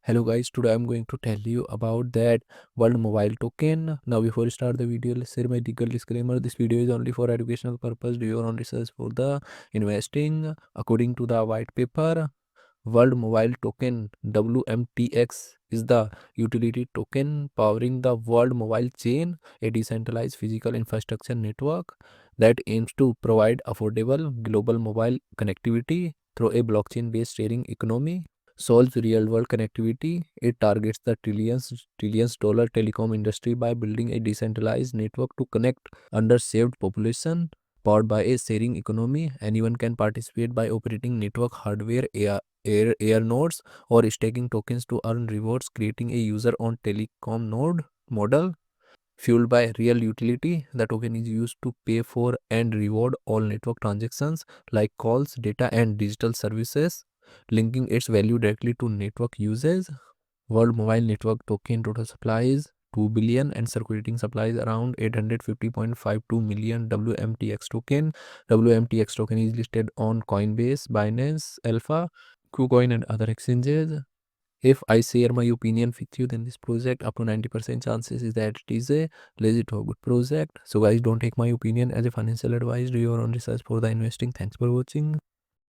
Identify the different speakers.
Speaker 1: Hello guys, today I'm going to tell you about that World Mobile Token. Now before we start the video, let's say my legal disclaimer. This video is only for educational purpose. Do your own research for the investing. According to the white paper, World Mobile Token WMTX is the utility token powering the World Mobile Chain, a decentralized physical infrastructure network that aims to provide affordable global mobile connectivity through a blockchain-based sharing economy. Solves real-world connectivity. It targets the trillions dollar telecom industry by building a decentralized network to connect underserved population. Powered by a sharing economy, anyone can participate by operating network hardware, air nodes, or staking tokens to earn rewards, creating a user-owned telecom node model. Fueled by real utility, the token is used to pay for and reward all network transactions like calls, data, and digital services, linking its value directly to network usage. World Mobile Network token total supply is 2 billion and circulating supply is around 850.52 million WMTX token. WMTX token is listed on Coinbase, Binance, Alpha, KuCoin, and other exchanges. If I share my opinion with you, then this project up to 90% chances is that it is a legit or good project. So guys, don't take my opinion as a financial advice. Do your own research for the investing. Thanks for watching.